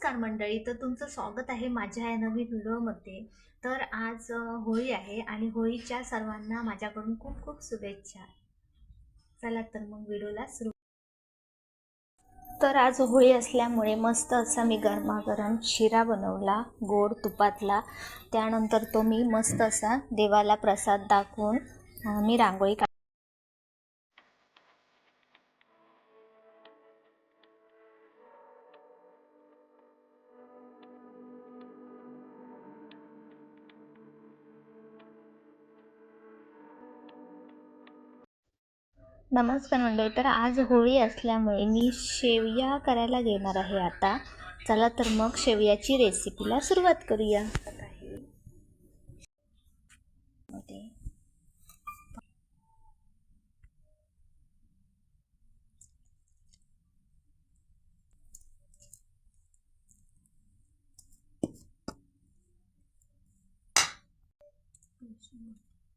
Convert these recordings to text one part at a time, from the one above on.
नमस्कार मंडळी. तर तुमचं स्वागत आहे माझ्या या नवीन व्हिडिओमध्ये. तर आज होळी आहे आणि होळीच्या सर्वांना माझ्याकडून खूप खूप शुभेच्छा. चला तर मग व्हिडिओला सुरू. तर आज होळी असल्यामुळे मस्त असा मी गरमागरम शिरा बनवला गोड तुपातला. त्यानंतर तो मी मस्त असा देवाला प्रसाद दाखवून मी रांगोळी नमस्कार मंडळी. तर आज होळी असल्यामुळे मी शेवया करायला घेणार आहे आता. चला तर मग शेवयाची रेसिपीला सुरुवात करूया.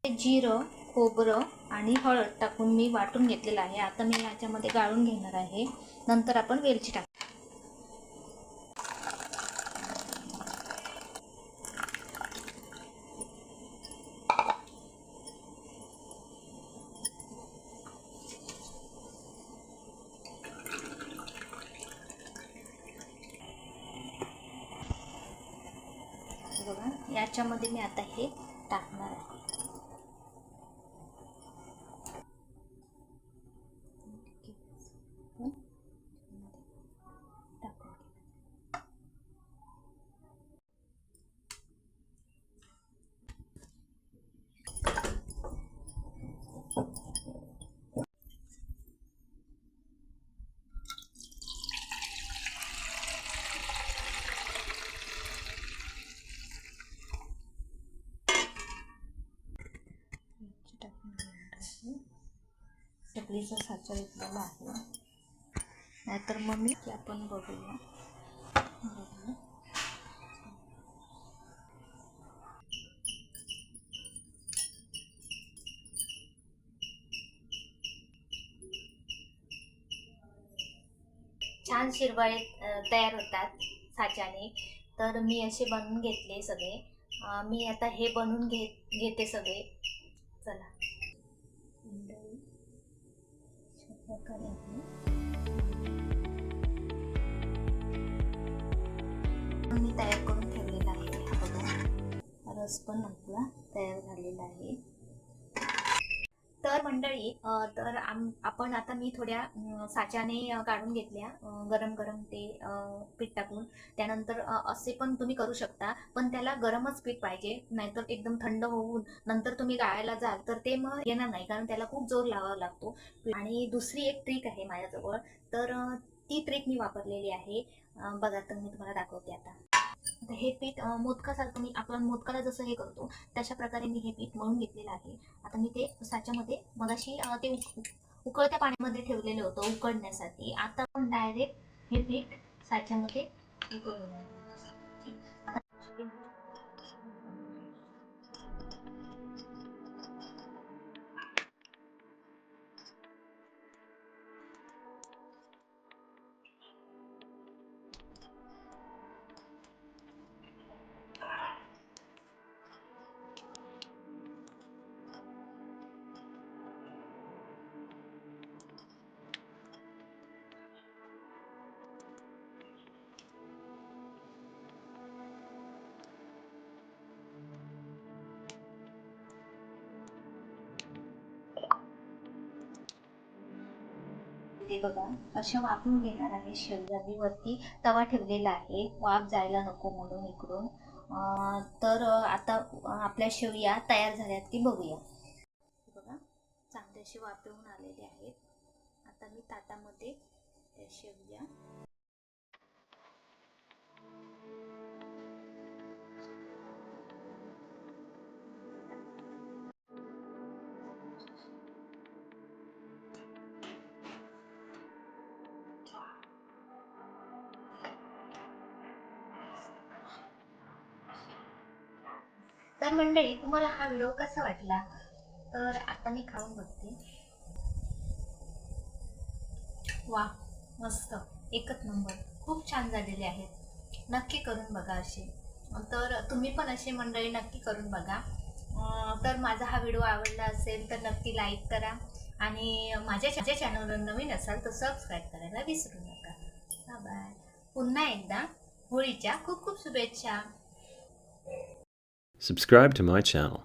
जिरं, खोबरं आणि हळद टाकून मी वाटून घेतलेलं आहे. आता मी याच्यामध्ये गाळून घेणार आहे. नंतर आपण वेलची टाक. बघा, याच्यामध्ये मी आता हे टाकणार आहे. सगळीचा साचा घेतलेला आहे. नाहीतर मग मी आपण बघूया. छान शिरवाळे तयार होतात साच्याने. तर मी असे बनवून घेतले सगळे. मी आता हे बनवून घेते सगळे. चला मी तयार करून ठेवलेला आहे. हा बघा, रस पण आपला तयार झालेला आहे. तर मंडळी, तर आपण आता मी थोड्या साच्याने काढून घेतल्या गरम गरम ते पीठ टाकून. त्यानंतर असे पण तुम्ही करू शकता, पण त्याला गरमच पीठ पाहिजे. नाहीतर एकदम थंड होऊन नंतर तुम्ही गाळायला जाल तर ते मग येणार नाही, कारण त्याला खूप जोर लावावा लागतो. आणि दुसरी एक ट्रिक आहे माझ्याजवळ. तर ती ट्रिक मी वापरलेली आहे. बघा, तर मी तुम्हाला दाखवते आता. हे पीठ मोदकासारखं, मी आपण मोदकाला जसं हे करतो तशा प्रकारे मी हे पीठ मळून घेतलेलं आहे. आता मी ते साच्यामध्ये मगाशी ते उकळत्या पाण्यामध्ये ठेवलेलं होतं उकडण्यासाठी. आता आपण डायरेक्ट हे पीठ साच्यामध्ये उकळून. ते बघा, अशा वाफवून घेणार आहे शेवया. मी वरती तवा ठेवलेला आहे, वाफ जायला नको म्हणून इकडून. तर आता आपल्या शेवया तयार झाल्यात की बघूया. बघा, चांगले असे वाफवून आलेले आहेत. आता मी ताटामध्ये शेवया तर मंडळी, तुम्हाला हा व्हिडिओ कसा वाटला? तर आता मी खाऊन बघते. वा, मस्त, एकच नंबर, खूप छान झालेले आहेत. नक्की करून बघा असे. तर तुम्ही पण अशी मंडळी नक्की करून बघा. तर माझा हा व्हिडिओ आवडला असेल तर नक्की लाईक करा आणि माझ्या चॅनलवर नवीन असाल तर सबस्क्राईब करायला विसरू नका. बाय. पुन्हा एकदा होळीच्या खूप खूप शुभेच्छा. Subscribe to my channel.